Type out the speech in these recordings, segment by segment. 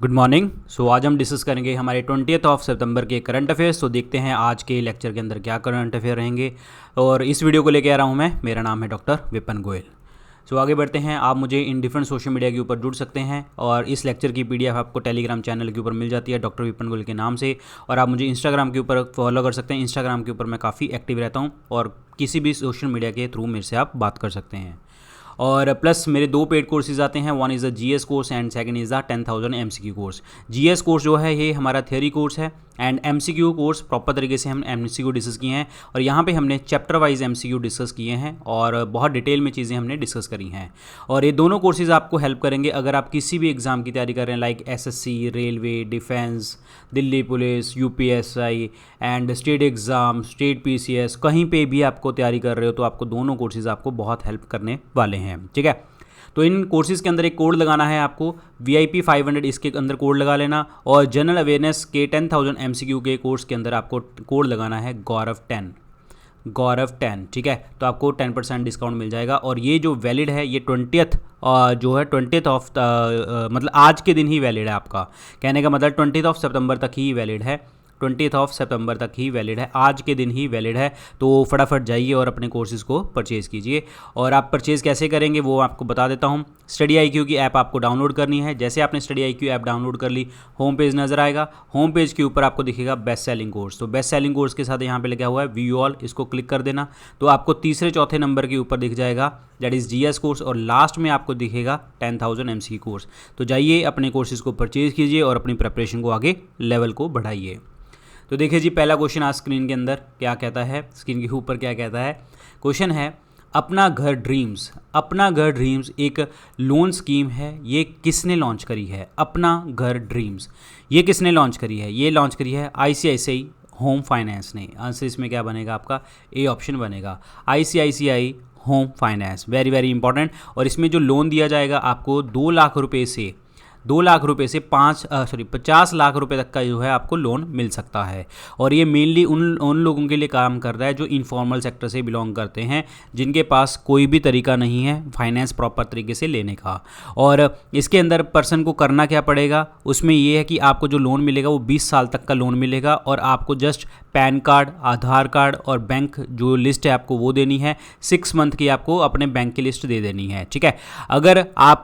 Good morning. आज हम discuss करेंगे हमारे 20th ऑफ सितंबर के करंट अफेयर्स। तो देखते हैं आज के लेक्चर के अंदर क्या करंट अफेयर रहेंगे। और इस वीडियो को लेकर आ रहा हूँ मैं, मेरा नाम है डॉक्टर विपिन गोयल। आगे बढ़ते हैं। आप मुझे इन डिफरेंट सोशल मीडिया के ऊपर जुड़ सकते हैं और इस लेक्चर की पीडीएफ आपको टेलीग्राम चैनल के ऊपर मिल जाती है डॉक्टर विपिन गोयल के नाम से। और आप मुझे इंस्टाग्राम के ऊपर फॉलो कर सकते हैं। इंस्टाग्राम के ऊपर मैं काफ़ी एक्टिव रहता हूँ और किसी भी सोशल मीडिया के थ्रू मेरे से आप बात कर सकते हैं। और प्लस मेरे दो पेड कोर्सेज आते हैं। One is the GS course and second is the 10,000 MCQ course. GS course जो है ये हमारा थियोरी कोर्स है एंड एमसीक्यू कोर्स प्रॉपर तरीके से हम एमसीक्यू डिस्कस किए हैं और यहाँ पे हमने चैप्टर वाइज एमसीक्यू डिस्कस किए हैं और बहुत डिटेल में चीज़ें हमने डिस्कस करी हैं। और ये दोनों कोर्सेज आपको हेल्प करेंगे अगर आप किसी भी एग्ज़ाम की तैयारी कर रहे हैं, like SSC, railway, defence, Delhi police, UPSI and state exam, state PCS, कहीं पे भी आपको तैयारी कर रहे हो तो आपको दोनों कोर्सेज आपको बहुत हेल्प करने वाले हैं। ठीक है, तो इन कोर्सेज़ के अंदर एक कोड लगाना है आपको, VIP 500 इसके अंदर कोड लगा लेना। और जनरल अवेयरनेस के 10,000 MCQ के कोर्स के अंदर आपको कोड लगाना है गौरव10। ठीक है, तो आपको 10% डिस्काउंट मिल जाएगा। और ये जो वैलिड है ये 20th जो है 20th ऑफ मतलब आज के दिन ही वैलिड है। आपका कहने का मतलब 20th ऑफ सितंबर तक ही वैलिड है। 20th ऑफ सितंबर तक ही वैलिड है, आज के दिन ही वैलिड है। तो फटाफट जाइए और अपने कोर्सेज़ को परचेज़ कीजिए। और आप परचेज़ कैसे करेंगे वो आपको बता देता हूँ। स्टडी IQ की ऐप आपको डाउनलोड करनी है। जैसे आपने स्टडी IQ ऐप डाउनलोड कर ली, होम पेज नज़र आएगा। होम पेज के ऊपर आपको दिखेगा बेस्ट सेलिंग कोर्स। तो बेस्ट सेलिंग कोर्स के साथ यहाँ पे लिखा हुआ है व्यू ऑल, इसको क्लिक कर देना। तो आपको तीसरे चौथे नंबर के ऊपर दिख जाएगा दैट इज़ GS कोर्स और लास्ट में आपको दिखेगा 10,000 MCQ कोर्स। तो जाइए अपने कोर्सेज़ को परचेज़ कीजिए और अपनी प्रिपरेशन को आगे लेवल को बढ़ाइए। तो देखिए जी, पहला क्वेश्चन आज स्क्रीन के अंदर क्या कहता है, स्क्रीन के ऊपर क्या कहता है। क्वेश्चन है अपना घर ड्रीम्स। अपना घर ड्रीम्स एक लोन स्कीम है, ये किसने लॉन्च करी है? अपना घर ड्रीम्स ये किसने लॉन्च करी है? ये लॉन्च करी है ICICI होम फाइनेंस ने। आंसर इसमें क्या बनेगा आपका? ए ऑप्शन बनेगा, ICICI home finance. Very very important. और इसमें जो लोन दिया जाएगा आपको 2 लाख रुपये से 50 लाख रुपए तक का जो है आपको लोन मिल सकता है। और ये मेनली उन लोगों के लिए काम कर रहा है जो इनफॉर्मल सेक्टर से बिलोंग करते हैं, जिनके पास कोई भी तरीका नहीं है फाइनेंस प्रॉपर तरीके से लेने का। और इसके अंदर पर्सन को करना क्या पड़ेगा, उसमें ये है कि आपको जो लोन मिलेगा वो 20 साल तक का लोन मिलेगा और आपको जस्ट पैन कार्ड, आधार कार्ड और बैंक जो लिस्ट है आपको वो देनी है। 6 मंथ की आपको अपने बैंक की लिस्ट दे देनी है। ठीक है, अगर आप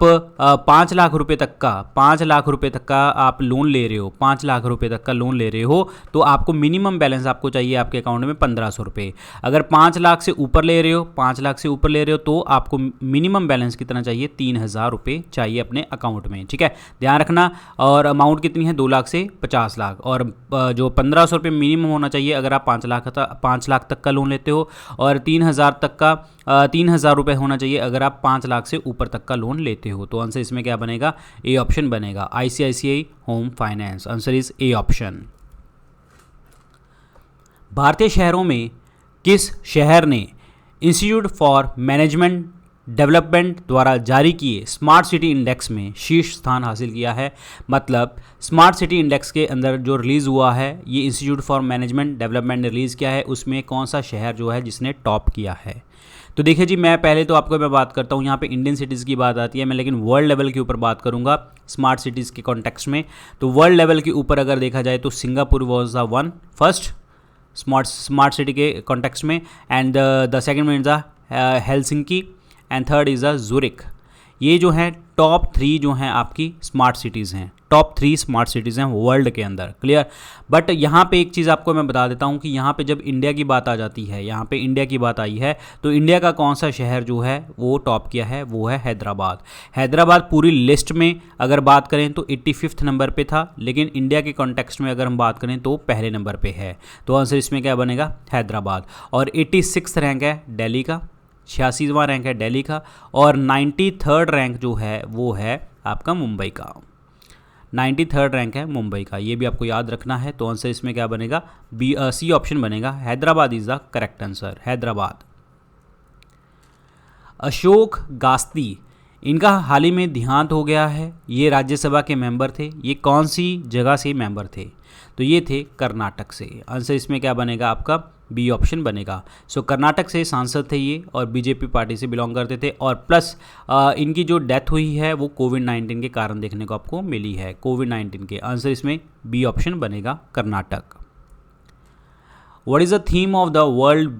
5 लाख रुपए तक का आप लोन ले रहे हो, 5 लाख रुपए तक का लोन ले रहे हो तो आपको मिनिमम बैलेंस आपको चाहिए आपके अकाउंट में 1,500 रुपये। अगर 5 लाख से ऊपर ले रहे हो तो आपको मिनिमम बैलेंस कितना चाहिए? 3,000 रुपये चाहिए अपने अकाउंट में। ठीक है, ध्यान रखना। और अमाउंट कितनी है? 2 लाख से 50 लाख। और जो 1,500 रुपये मिनिमम होना चाहिए अगर आप 5 लाख तक का लोन लेते हो। और 3,000 रुपये होना चाहिए अगर आप 5 लाख से ऊपर तक का लोन लेते हो। तो आंसर इसमें क्या बनेगा? ए ऑप्शन बनेगा, ICICI home finance. Answer is A option. भारतीय शहरों में किस शहर ने इंस्टीट्यूट फॉर मैनेजमेंट डेवलपमेंट द्वारा जारी किए स्मार्ट सिटी इंडेक्स में शीर्ष स्थान हासिल किया है? मतलब स्मार्ट सिटी इंडेक्स के अंदर जो रिलीज़ हुआ है, ये इंस्टीट्यूट फॉर मैनेजमेंट डेवलपमेंट ने रिलीज़ किया है, उसमें कौन सा शहर जो है जिसने टॉप किया है? तो देखिए जी, मैं पहले तो आपको मैं बात करता हूँ, यहाँ पे इंडियन सिटीज़ की बात आती है, मैं लेकिन वर्ल्ड लेवल के ऊपर बात करूँगा स्मार्ट सिटीज़ के कॉन्टेक्स्ट में। तो वर्ल्ड लेवल के ऊपर अगर देखा जाए तो Singapore was the first smart city के कॉन्टेक्स्ट में and the second one is the Helsinki and third is the ज़ुरिक। ये जो है टॉप 3 जो हैं आपकी स्मार्ट सिटीज़ हैं, टॉप 3 स्मार्ट सिटीज़ हैं वर्ल्ड के अंदर। क्लियर। बट यहाँ पे एक चीज़ आपको मैं बता देता हूँ कि यहाँ पे जब इंडिया की बात आ जाती है, यहाँ पे इंडिया की बात आई है तो इंडिया का कौन सा शहर जो है वो टॉप किया है? वो है हैदराबाद। हैदराबाद पूरी लिस्ट में अगर बात करें तो 85th नंबर पे था, लेकिन इंडिया के कॉन्टेक्स्ट में अगर हम बात करें तो पहले नंबर पे है। तो आंसर इसमें क्या बनेगा? हैदराबाद। और 86 रैंक है दिल्ली का, 86वां रैंक है दिल्ली का और 93rd रैंक जो है वो है आपका मुंबई का। 93rd रैंक है मुंबई का, ये भी आपको याद रखना है। तो आंसर इसमें क्या बनेगा? C ऑप्शन बनेगा, Hyderabad is the correct answer, Hyderabad. Ashok Gasti, इनका हाल ही में देहांत हो गया है। ये राज्यसभा के मेंबर थे, ये कौन सी जगह से मेंबर थे? तो ये थे कर्नाटक से। आंसर इसमें क्या बनेगा आपका? बी ऑप्शन बनेगा। सो कर्नाटक से सांसद थे ये और बीजेपी पार्टी से बिलोंग करते थे, और प्लस इनकी जो डेथ हुई है वो कोविड-19 के कारण देखने को आपको मिली है, कोविड-19 के। आंसर इसमें बी ऑप्शन बनेगा, Karnataka. What is the theme of the world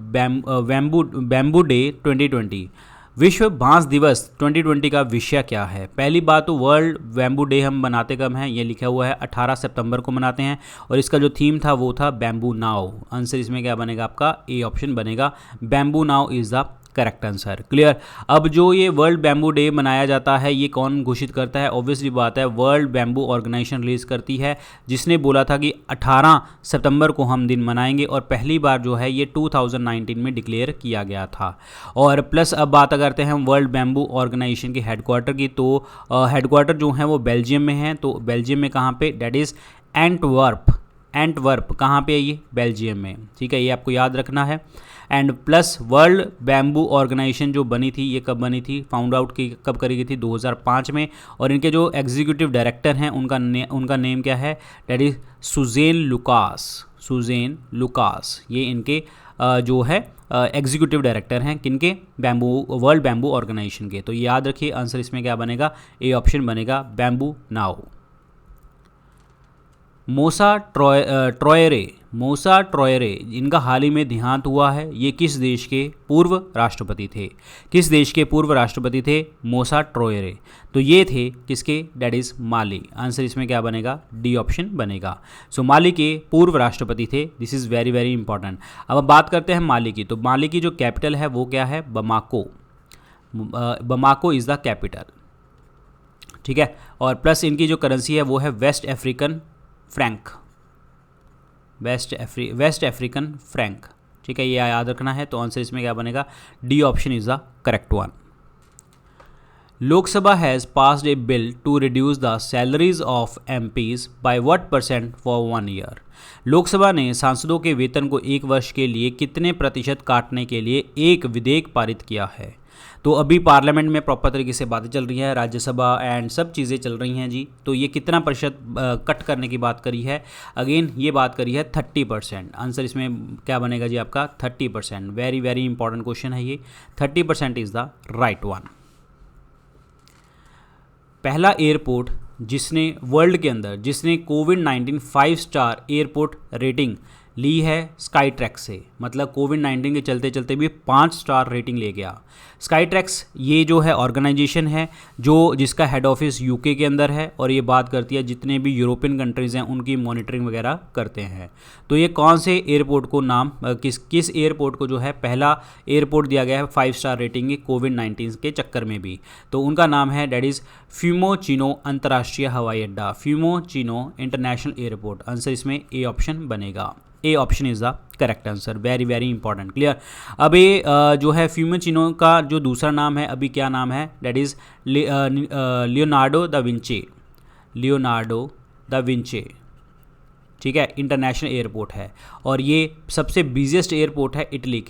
bamboo day 2020? विश्व बांस दिवस 2020 का विषय क्या है? पहली बात तो वर्ल्ड बैम्बू डे हम बनाते कब हैं, ये लिखा हुआ है 18 सितंबर को मनाते हैं, और इसका जो थीम था वो था बैम्बू नाव। आंसर इसमें क्या बनेगा आपका? ए ऑप्शन बनेगा, bamboo now is the correct answer. Clear. अब जो ये वर्ल्ड बैम्बू डे मनाया जाता है ये कौन घोषित करता है? ऑब्वियसली बात है वर्ल्ड बैम्बू ऑर्गेनाइजेशन रिलीज करती है, जिसने बोला था कि 18 सितंबर को हम दिन मनाएंगे, और पहली बार जो है ये 2019 में डिक्लेयर किया गया था। और प्लस अब बात करते हैं हम वर्ल्ड बैम्बू ऑर्गेनाइजेशन के हेडक्वार्टर की, तो हेडक्वार्टर जो है वो बेल्जियम में है। तो बेल्जियम में कहाँ पे? That is Antwerp. कहाँ पे है ये? बेल्जियम में। ठीक है, ये आपको याद रखना है। And plus world bamboo organization जो बनी थी ये कब बनी थी, फाउंड आउट की कब करी गई थी? 2005 में। और इनके जो एग्जीक्यूटिव डायरेक्टर हैं उनका नेम क्या है? That is Susan Lucas. ये इनके जो है एग्जीक्यूटिव डायरेक्टर हैं, किनके? वर्ल्ड बैम्बू ऑर्गेनाइजेशन के। तो याद रखिए आंसर इसमें क्या बनेगा? ए ऑप्शन बनेगा, बैम्बू नाउ। मोसा ट्रॉयरे इनका हाल ही में देहांत हुआ है, ये किस देश के पूर्व राष्ट्रपति थे? किस देश के पूर्व राष्ट्रपति थे मोसा ट्रॉयरे? तो ये थे किसके? That is Mali. आंसर इसमें क्या बनेगा? डी ऑप्शन बनेगा। सो माली के पूर्व राष्ट्रपति थे। This is very very important. अब बात करते हैं माली की, तो माली की जो कैपिटल है वो क्या है? Bamako is the capital. ठीक है, और प्लस इनकी जो करेंसी है वो है वेस्ट अफ्रीकन फ्रैंक। ठीक है, ये याद रखना है। तो आंसर इसमें क्या बनेगा? D option is the correct one. Lok Sabha has passed a bill to reduce the salaries of MPs by what % for 1 year? Lok Sabha ने सांसदों के वेतन को 1 वर्ष के लिए कितने प्रतिशत काटने के लिए एक विधेयक पारित किया है? तो अभी पार्लियामेंट में प्रॉपर तरीके से बातें चल रही है, राज्यसभा एंड सब चीज़ें चल रही हैं जी। तो ये कितना प्रतिशत कट करने की बात करी है? अगेन ये बात करी है 30%। आंसर इसमें क्या बनेगा जी आपका? 30%। वेरी वेरी इंपॉर्टेंट क्वेश्चन है ये। 30% इज़ द राइट वन। पहला एयरपोर्ट जिसने वर्ल्ड के अंदर जिसने कोविड-19 5 स्टार एयरपोर्ट रेटिंग ली है स्काईट्रैक्स से, मतलब कोविड-19 के चलते चलते भी 5 स्टार रेटिंग ले गया। स्काईट्रैक्स ये जो है ऑर्गेनाइजेशन है जिसका हेड ऑफिस यूके के अंदर है, और ये बात करती है जितने भी यूरोपियन कंट्रीज़ हैं उनकी मॉनिटरिंग वगैरह करते हैं। तो ये कौन से एयरपोर्ट को किस एयरपोर्ट को जो है पहला एयरपोर्ट दिया गया है 5 स्टार रेटिंग कोविड-19 के चक्कर में भी? तो उनका नाम है डेट इज़ फ्यूमोचिनो अंतर्राष्ट्रीय हवाई अड्डा, फ्यूमोचिनो इंटरनेशनल एयरपोर्ट। आंसर इसमें ए ऑप्शन बनेगा। A option is the correct answer. Very very important. Clear. अब ये जो है फ्यूमोचिनो का जो दूसरा नाम है अभी क्या नाम है? That is Leonardo da Vinci. ठीक है, इंटरनेशनल एयरपोर्ट है, और ये सबसे बिजिएस्ट एयरपोर्ट है इटली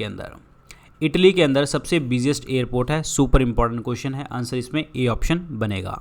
के अंदर सबसे बिजिएस्ट एयरपोर्ट है। सुपर इंपॉर्टेंट क्वेश्चन है। आंसर इसमें ए ऑप्शन बनेगा।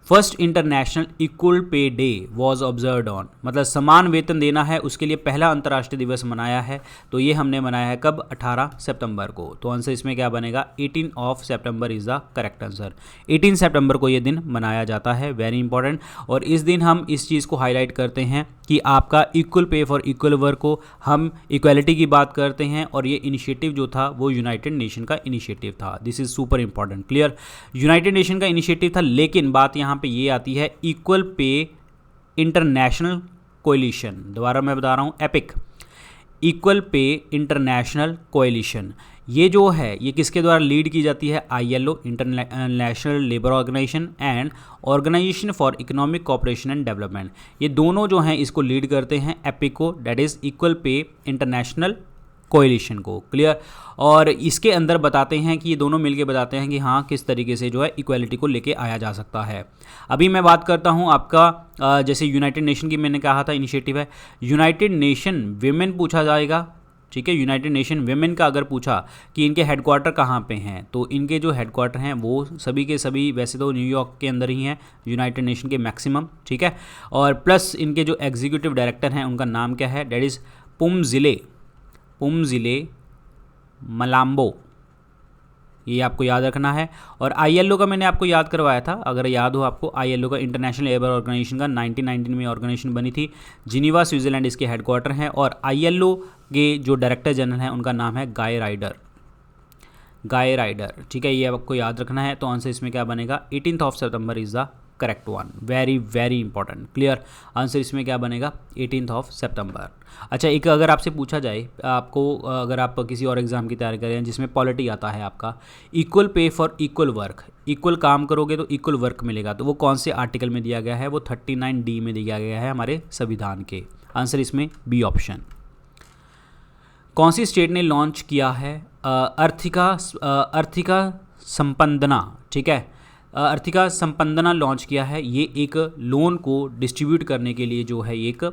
First international equal pay day was observe on, मतलब समान वेतन देना है उसके लिए पहला अंतर्राष्ट्रीय दिवस मनाया है। तो ये हमने मनाया है कब? 18 सितंबर को। तो आंसर इसमें क्या बनेगा? 18 of September is the correct answer. 18 सितंबर को ये दिन मनाया जाता है। Very important. और इस दिन हम इस चीज़ को हाईलाइट करते हैं कि आपका equal pay for equal work को हम इक्वालिटी की बात करते हैं, और ये इनिशिएटिव जो था वो यूनाइटेड नेशन का इनिशिएटिव था। This is super important. Clear. United nation का इनिशिएटिव था, लेकिन बात यहाँ पे ये आती है इक्वल पे इंटरनेशनल कोएलिशन। दोबारा मैं बता रहा हूँ, epic equal pay international coalition ये जो है ये किसके द्वारा लीड की जाती है? ILO international labour organization and organization for economic cooperation and development. ये दोनों जो हैं इसको लीड करते हैं एपिक को, that is equal pay international coalition को। क्लियर। और इसके अंदर बताते हैं कि ये दोनों मिलके बताते हैं कि हाँ किस तरीके से जो है इक्वालिटी को लेके आया जा सकता है। अभी मैं बात करता हूँ आपका जैसे यूनाइटेड नेशन की मैंने कहा था इनिशिएटिव है, यूनाइटेड नेशन विमेन पूछा जाएगा। ठीक है, यूनाइटेड नेशन विमेन का अगर पूछा कि इनके हेडक्वार्टर कहाँ पे हैं, तो इनके जो हेडक्वार्टर हैं वो सभी के सभी वैसे तो न्यूयॉर्क के अंदर ही हैं, यूनाइटेड नेशन के मैक्सिमम। ठीक है, और प्लस इनके जो एग्जीक्यूटिव डायरेक्टर हैं उनका नाम क्या है? डेट इज़ पुमजिले मलाम्बो, ये आपको याद रखना है। और ILO का मैंने आपको याद करवाया था, अगर याद हो आपको, ILO का इंटरनेशनल लेबर ऑर्गेनाइजेशन का 1919 में ऑर्गेनाइजेशन बनी थी। जिनीवा स्विट्ज़रलैंड इसके हेडक्वार्टर हैं और ILO के जो डायरेक्टर जनरल हैं उनका नाम है गाय राइडर, गाय राइडर, ठीक है, ये आपको याद रखना है। तो आंसर इसमें क्या बनेगा, 18 September is the correct one, very very important, clear. Answer इसमें क्या बनेगा, 18 सितंबर। अच्छा, एक अगर आपसे पूछा जाए आपको, अगर आप किसी और एग्ज़ाम की तैयारी करें जिसमें पॉलिटी आता है आपका, equal pay for equal work, equal काम करोगे तो इक्वल वर्क मिलेगा, तो वो कौन से आर्टिकल में दिया गया है, वो 39D में दिया गया है हमारे संविधान के। आंसर इसमें बी ऑप्शन। कौन सी स्टेट ने लॉन्च किया है आर्थिका संपन्ना, ठीक है, आर्थिका संपन्ना लॉन्च किया है। ये एक लोन को डिस्ट्रीब्यूट करने के लिए जो है एक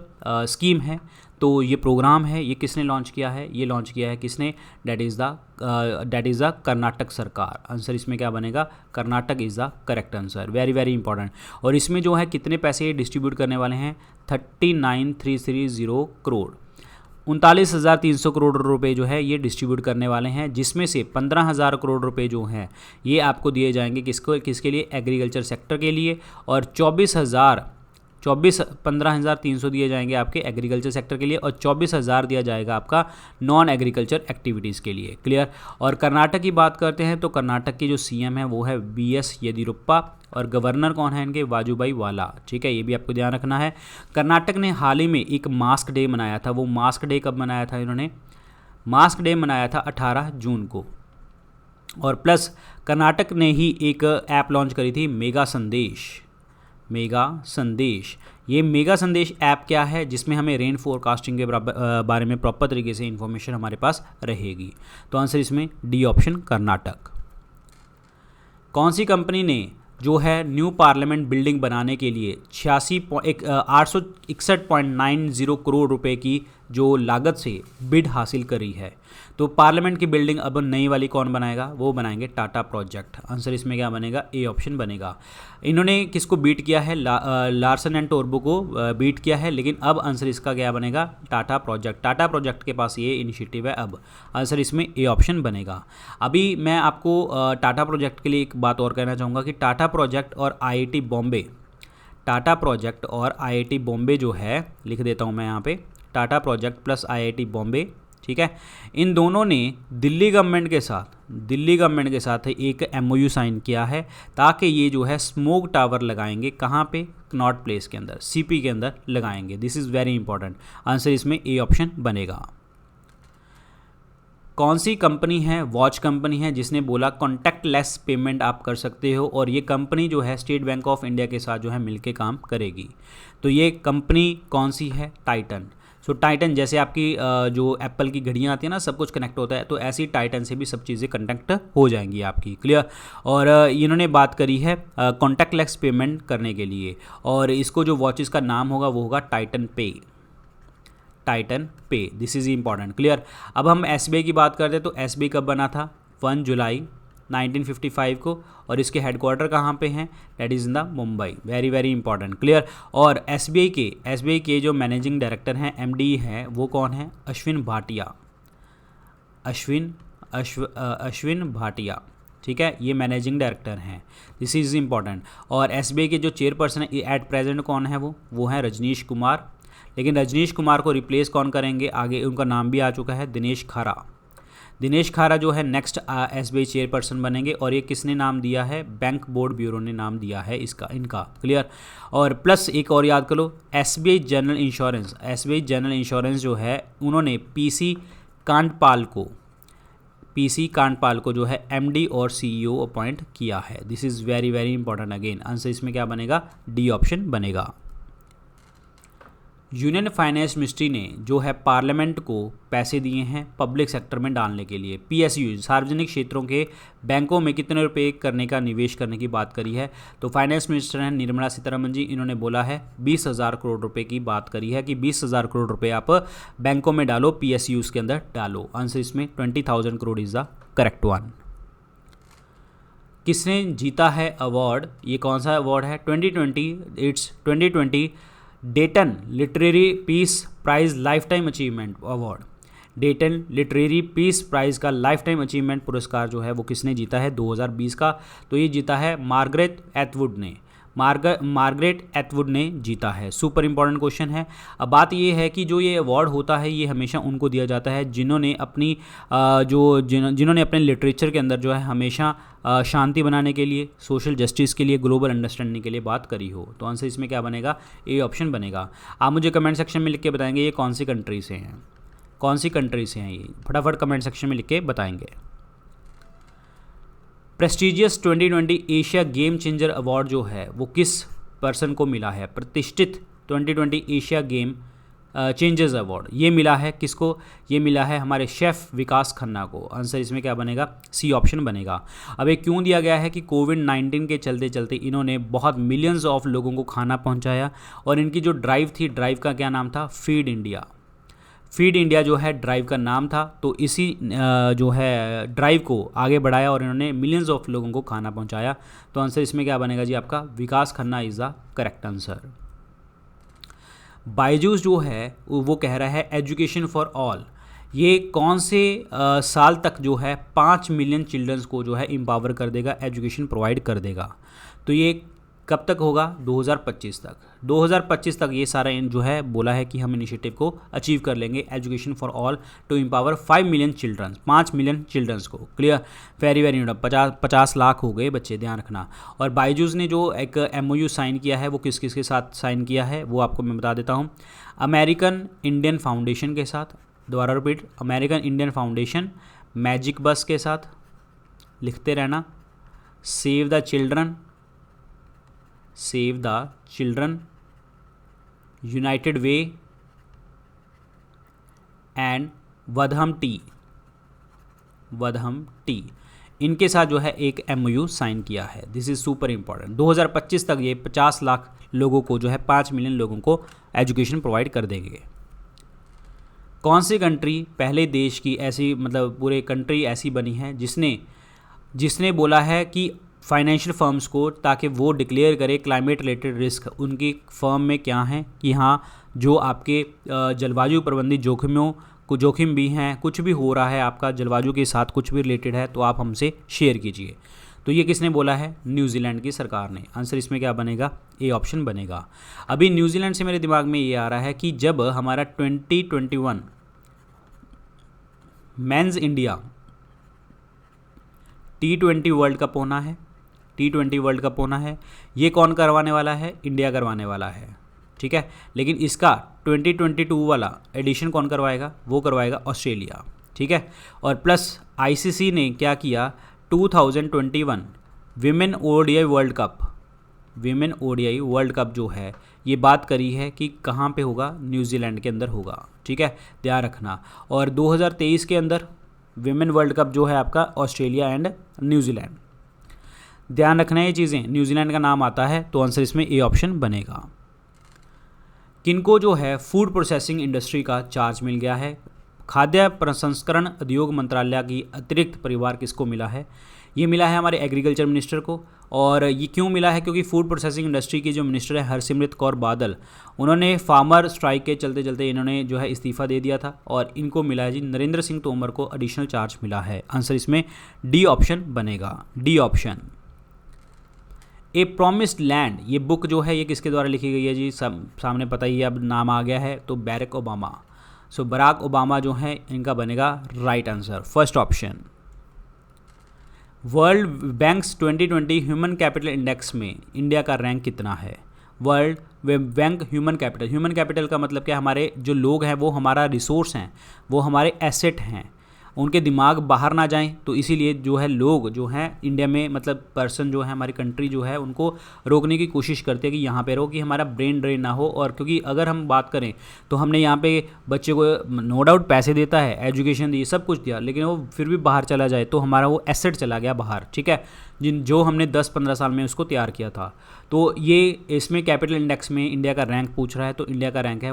स्कीम है, तो ये प्रोग्राम है, ये किसने लॉन्च किया है, ये लॉन्च किया है किसने, दैट इज़ द कर्नाटक सरकार। आंसर इसमें क्या बनेगा, Karnataka is the correct answer, very very important. और इसमें जो है कितने पैसे डिस्ट्रीब्यूट करने वाले हैं, 39,330 करोड़, 39,300 करोड़ रुपए जो है ये डिस्ट्रीब्यूट करने वाले हैं, जिसमें से 15,000 करोड़ रुपए जो हैं ये आपको दिए जाएंगे किसके लिए, एग्रीकल्चर सेक्टर के लिए, और 15,300 दिए जाएंगे आपके एग्रीकल्चर सेक्टर के लिए, और 24,000 दिया जाएगा आपका नॉन एग्रीकल्चर एक्टिविटीज़ के लिए, क्लियर। और कर्नाटक की बात करते हैं तो कर्नाटक की जो CM है वो है BS येदियुरप्पा, और गवर्नर कौन है इनके, वाजुभाई वाला, ठीक है, ये भी आपको ध्यान रखना है। कर्नाटक ने हाल ही में एक मास्क डे मनाया था, वो मास्क डे कब मनाया था इन्होंने, मास्क डे मनाया था 18 जून को। और प्लस कर्नाटक ने ही एक ऐप लॉन्च करी थी, मेगा संदेश, मेगा संदेश। ये मेगा संदेश ऐप क्या है, जिसमें हमें रेन फोरकास्टिंग के बारे में प्रॉपर तरीके से इंफॉर्मेशन हमारे पास रहेगी। तो आंसर इसमें डी ऑप्शन, कर्नाटक। कौन सी कंपनी ने जो है न्यू पार्लियामेंट बिल्डिंग बनाने के लिए 861.90 करोड़ रुपए की जो लागत से बिड हासिल करी है, तो पार्लियामेंट की बिल्डिंग अब नई वाली कौन बनाएगा, वो बनाएंगे टाटा प्रोजेक्ट। आंसर इसमें क्या बनेगा, ए ऑप्शन बनेगा। इन्होंने किसको बीट किया है, लार्सन एंड टोब्रो को बीट किया है, लेकिन अब आंसर इसका क्या बनेगा, टाटा प्रोजेक्ट। टाटा प्रोजेक्ट के पास ये इनिशिएटिव है अब, आंसर इसमें ए ऑप्शन बनेगा। अभी मैं आपको टाटा प्रोजेक्ट के लिए एक बात और कहना चाहूँगा कि टाटा प्रोजेक्ट और IIT बॉम्बे, टाटा प्रोजेक्ट और IIT बॉम्बे जो है, लिख देता हूँ मैं यहाँ पे, Tata project plus IIT Bombay, ठीक है, इन दोनों ने दिल्ली गवर्नमेंट के साथ एक MOU साइन किया है, ताकि ये जो है स्मोक टावर लगाएंगे, कहाँ पे, कनॉट प्लेस के अंदर, CP के अंदर लगाएंगे। This is very important, answer इसमें ए ऑप्शन बनेगा। कौन सी कंपनी है, वॉच कंपनी है, जिसने बोला कॉन्टैक्टलेस पेमेंट आप कर सकते हो, और ये कंपनी जो है स्टेट बैंक ऑफ इंडिया के साथ जो है मिलके काम करेगी। तो ये कंपनी कौन सी है, टाइटन। सो टाइटन, जैसे आपकी जो एप्पल की घड़ियाँ आती हैं ना, सब कुछ कनेक्ट होता है, तो ऐसी टाइटन से भी सब चीज़ें कनेक्ट हो जाएंगी आपकी, क्लियर। और इन्होंने बात करी है कॉन्टैक्टलेस पेमेंट करने के लिए, और इसको जो वॉचेस का नाम होगा वो होगा टाइटन पे, टाइटन पे, दिस इज़ इंपॉर्टेंट, क्लियर। अब हम SBI की बात करते हैं तो SBI कब बना था, 1 जुलाई 1955 को, और इसके हेडक्वार्टर कहाँ पे हैं, that is in the Mumbai, very very important, clear. और SBI के जो मैनेजिंग डायरेक्टर हैं, MD हैं, वो कौन है, अश्विन भाटिया, अश्विन भाटिया, ठीक है, ये मैनेजिंग डायरेक्टर हैं, दिस इज़ इंपॉर्टेंट। और SBI के जो चेयरपर्सन है एट प्रेजेंट कौन है, वो हैं रजनीश कुमार, लेकिन रजनीश कुमार को रिप्लेस कौन करेंगे, आगे उनका नाम भी आ चुका है, दिनेश खारा। दिनेश खारा जो है नेक्स्ट SBI चेयरपर्सन बनेंगे, और ये किसने नाम दिया है, बैंक बोर्ड ब्यूरो ने नाम दिया है इनका, क्लियर। और प्लस एक और याद कर लो, SBI जनरल इंश्योरेंस जो है, उन्होंने PC कांडपाल को जो है MD और CEO अपॉइंट किया है। This is very very important again, answer इसमें क्या बनेगा, डी ऑप्शन बनेगा। यूनियन फाइनेंस मिनिस्ट्री ने जो है पार्लियामेंट को पैसे दिए हैं पब्लिक सेक्टर में डालने के लिए, PSU सार्वजनिक क्षेत्रों के बैंकों में कितने रुपए करने का निवेश करने की बात करी है। तो फाइनेंस मिनिस्टर हैं निर्मला सीतारमण जी, इन्होंने बोला है 20,000 करोड़ रुपए की बात करी है कि 20,000 करोड़ रुपए आप बैंकों में डालो, PSUs के अंदर डालो। आंसर इसमें 20,000 crore is the correct one. किसने जीता है अवार्ड, ये कौन सा अवार्ड है, 2020 Dayton literary peace prize lifetime achievement award. Dayton literary peace prize का लाइफ टाइम अचीवमेंट पुरस्कार जो है वो किसने जीता है 2020 का? तो ये जीता है मार्गरेट एथवुड ने। मार्गरेट एथवुड ने जीता है। सुपर इंपॉर्टेंट क्वेश्चन है। अब बात ये है कि जो ये अवार्ड होता है ये हमेशा उनको दिया जाता है जिन्होंने अपनी जिन्होंने अपने लिटरेचर के अंदर जो है हमेशा शांति बनाने के लिए, सोशल जस्टिस के लिए, ग्लोबल अंडरस्टैंडिंग के लिए बात करी हो। तो आंसर इसमें क्या बनेगा? ए ऑप्शन बनेगा। आप मुझे कमेंट सेक्शन में लिख के बताएंगे ये कौन सी कंट्री से हैं, कौन सी कंट्री से हैं, ये फटाफट कमेंट सेक्शन में लिख के बताएंगे। Prestigious 2020 Asia game changer award जो है वो किस पर्सन को मिला है? प्रतिष्ठित 2020 एशिया गेम चेंजर्स अवार्ड ये मिला है किसको? ये मिला है हमारे शेफ़ विकास खन्ना को। आंसर इसमें क्या बनेगा? सी ऑप्शन बनेगा। अब ये क्यों दिया गया है कि कोविड-19 के चलते चलते इन्होंने बहुत मिलियंस ऑफ लोगों को खाना पहुंचाया और इनकी जो ड्राइव थी, ड्राइव का क्या नाम था? Feed India. फीड इंडिया जो है ड्राइव का नाम था। तो इसी जो है ड्राइव को आगे बढ़ाया और इन्होंने मिलियंस ऑफ लोगों को खाना पहुंचाया। तो आंसर इसमें क्या बनेगा जी आपका? Vikas Khanna is the correct answer. Byju's जो है वो कह रहा है एजुकेशन फॉर ऑल, ये कौन से साल तक जो है 5 मिलियन चिल्ड्रंस को जो है एम्पावर कर देगा, एजुकेशन प्रोवाइड कर देगा? तो ये कब तक होगा? 2025 तक। 2025 तक ये सारा जो है बोला है कि हम इनिशिएटिव को अचीव कर लेंगे, education for all to empower 5 million childrens, 5 million childrens को। Clear? Very very note. 50 lakh हो गए बच्चे, ध्यान रखना। और बायजूस ने जो एक MOU साइन किया है वो किस किस के साथ साइन किया है वो आपको मैं बता देता हूँ। अमेरिकन इंडियन फाउंडेशन के साथ, दोबारा repeat, American Indian foundation, magic bus के साथ, लिखते रहना, save the children, save the children, united way and वधम टी, वधम टी, इनके साथ जो है एक MOU साइन किया है। This is super important. 2025 तक ये 50 लाख लोगों को जो है 5 मिलियन लोगों को एजुकेशन प्रोवाइड कर देंगे। कौन सी कंट्री पहले देश की ऐसी, मतलब पूरे कंट्री ऐसी बनी है जिसने बोला है कि फाइनेंशियल फर्म्स को, ताकि वो डिक्लेयर करे क्लाइमेट रिलेटेड रिस्क उनकी फर्म में क्या हैं, कि हाँ जो आपके जलवायु प्रबंधी जोखिम भी हैं, कुछ भी हो रहा है आपका जलवायु के साथ कुछ भी रिलेटेड है तो आप हमसे शेयर कीजिए। तो ये किसने बोला है? न्यूजीलैंड की सरकार ने। आंसर इसमें क्या बनेगा? ए ऑप्शन बनेगा। अभी न्यूजीलैंड से मेरे दिमाग में ये आ रहा है कि जब हमारा 2021 mains India T20 world cup होना है, T20 वर्ल्ड कप होना है, ये कौन करवाने वाला है? इंडिया करवाने वाला है, ठीक है। लेकिन इसका 2022 वाला एडिशन कौन करवाएगा? वो करवाएगा ऑस्ट्रेलिया, ठीक है। और प्लस ICC ने क्या किया? 2021 women ODI world cup, women ODI world cup जो है ये बात करी है कि कहाँ पे होगा? न्यूजीलैंड के अंदर होगा, ठीक है, ध्यान रखना। और 2023 के अंदर विमेन वर्ल्ड कप जो है आपका ऑस्ट्रेलिया एंड न्यूजीलैंड, ध्यान रखना ये चीज़ें, न्यूजीलैंड का नाम आता है। तो आंसर इसमें ए ऑप्शन बनेगा। किनको जो है फूड प्रोसेसिंग इंडस्ट्री का चार्ज मिल गया है? खाद्य प्रसंस्करण उद्योग मंत्रालय की अतिरिक्त परिवार किसको मिला है? ये मिला है हमारे एग्रीकल्चर मिनिस्टर को। और ये क्यों मिला है? क्योंकि फूड प्रोसेसिंग इंडस्ट्री की जो मिनिस्टर है हरसिमरत कौर बादल, उन्होंने फार्मर स्ट्राइक के चलते चलते इन्होंने जो है इस्तीफ़ा दे दिया था और इनको मिला है जी नरेंद्र सिंह तोमर को एडिशनल चार्ज मिला है। आंसर इसमें डी ऑप्शन बनेगा, डी ऑप्शन। ए प्रॉमिस्ड लैंड, ये बुक जो है ये किसके द्वारा लिखी गई है जी? सामने पता ही है, अब नाम आ गया है, तो बैरक ओबामा। सो बराक ओबामा जो है इनका बनेगा right answer, first option. World banks 2020 human capital index में इंडिया का रैंक कितना है? वर्ल्ड बैंक ह्यूमन कैपिटल का मतलब क्या? हमारे जो लोग हैं वो हमारा रिसोर्स हैं, वो हमारे एसेट हैं, उनके दिमाग बाहर ना जाएं, तो इसीलिए जो है लोग जो हैं इंडिया में, मतलब पर्सन जो है हमारी कंट्री जो है उनको रोकने की कोशिश करते हैं कि यहाँ पे रहो, कि हमारा ब्रेन ड्रेन ना हो। और क्योंकि अगर हम बात करें तो हमने यहाँ पे बच्चे को नो डाउट पैसे देता है, एजुकेशन दी, सब कुछ दिया, लेकिन वो फिर भी बाहर चला जाए तो हमारा वो एसेट चला गया बाहर, ठीक है, जो हमने 10-15 साल में उसको तैयार किया था। तो ये इसमें कैपिटल इंडेक्स में इंडिया का रैंक पूछ रहा है, तो इंडिया का रैंक है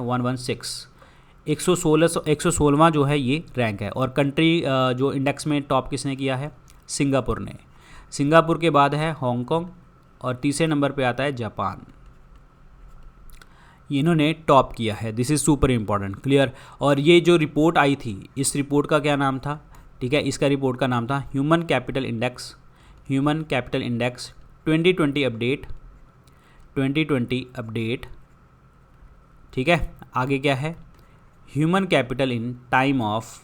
116, 116वां जो है ये रैंक है। और कंट्री जो इंडेक्स में टॉप किसने किया है? सिंगापुर ने। सिंगापुर के बाद है हांगकांग और तीसरे नंबर पे आता है जापान। इन्होंने टॉप किया है। This is super important, clear. और ये जो रिपोर्ट आई थी, इस रिपोर्ट का क्या नाम था, ठीक है, इसका रिपोर्ट का नाम था human capital index 2020 update, 2020 update, ठीक है। आगे क्या है, human capital in time of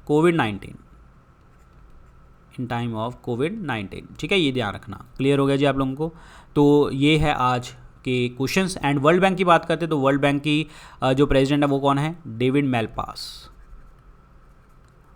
कोविड-19, ठीक है, ये ध्यान रखना। क्लियर हो गया जी आप लोगों को। तो ये है आज के क्वेश्चंस। एंड वर्ल्ड बैंक की बात करते हैं तो वर्ल्ड बैंक की जो प्रेसिडेंट है वो कौन है, डेविड मैलपास,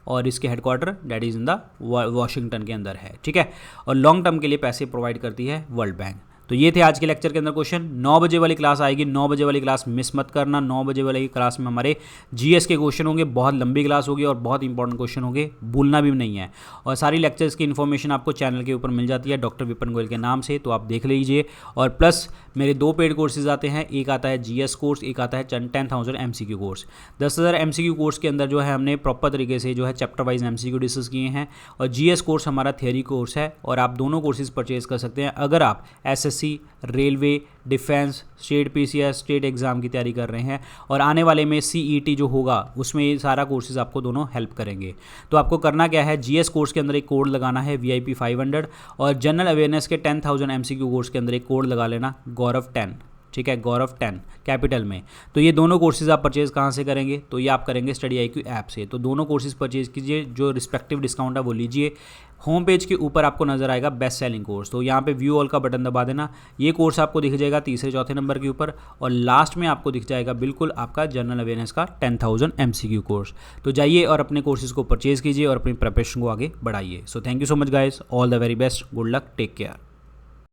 और इसके headquarter that is in the Washington के अंदर है, ठीक है। और लॉन्ग टर्म के लिए पैसे प्रोवाइड करती है वर्ल्ड बैंक। तो ये थे आज के लेक्चर के अंदर क्वेश्चन। 9 बजे वाली क्लास आएगी, 9 बजे वाली क्लास मिस मत करना। 9 बजे वाली क्लास में हमारे जीएस के क्वेश्चन होंगे, बहुत लंबी क्लास होगी और बहुत इंपॉर्टेंट क्वेश्चन होंगे, भूलना भी नहीं है। और सारी लेक्चर्स की इन्फॉर्मेशन आपको चैनल के ऊपर मिल जाती है डॉक्टर विपिन गोयल के नाम से, तो आप देख लीजिए। और प्लस मेरे 2 पेड कोर्सेज आते हैं, एक आता है जीएस कोर्स, एक आता है 10,000 MCQ कोर्स। 10,000 MCQ कोर्स के अंदर जो है हमने प्रॉपर तरीके से जो है चैप्टर वाइज MCQ डिस्कस किए हैं, और जीएस कोर्स हमारा थियरी कोर्स है। और आप दोनों कोर्सेज परचेज कर सकते हैं अगर आप SSC, railway, defence, state PCS, state exam की तैयारी कर रहे हैं। और आने वाले में सीईटी जो होगा उसमें ये सारा कोर्सेज आपको दोनों हेल्प करेंगे। तो आपको करना क्या है, जीएस कोर्स के अंदर एक कोड लगाना है VIP 500, और जनरल अवेयरनेस के 10,000 MCQ कोर्स के अंदर एक कोड लगा लेना गौरव 10, ठीक है, गौरव 10 कैपिटल में। तो ये दोनों कोर्सेज आप परचेज कहाँ से करेंगे, तो ये आप करेंगे स्टडी IQ ऐप से। तो दोनों कोर्सेज परचेज कीजिए, जो रिस्पेक्टिव डिस्काउंट है वो लीजिए। होम पेज के ऊपर आपको नजर आएगा बेस्ट सेलिंग कोर्स, तो यहाँ पे व्यू ऑल का बटन दबा देना। ये कोर्स आपको दिख जाएगा तीसरे चौथे नंबर के ऊपर, और लास्ट में आपको दिख जाएगा बिल्कुल आपका जनरल अवेयरनेस का 10,000 MCQ कोर्स। तो जाइए और अपने कोर्सेज को परचेज कीजिए और अपनी प्रिपरेशन को आगे बढ़ाइए। So thank you so much guys, all the very best, good luck, take care.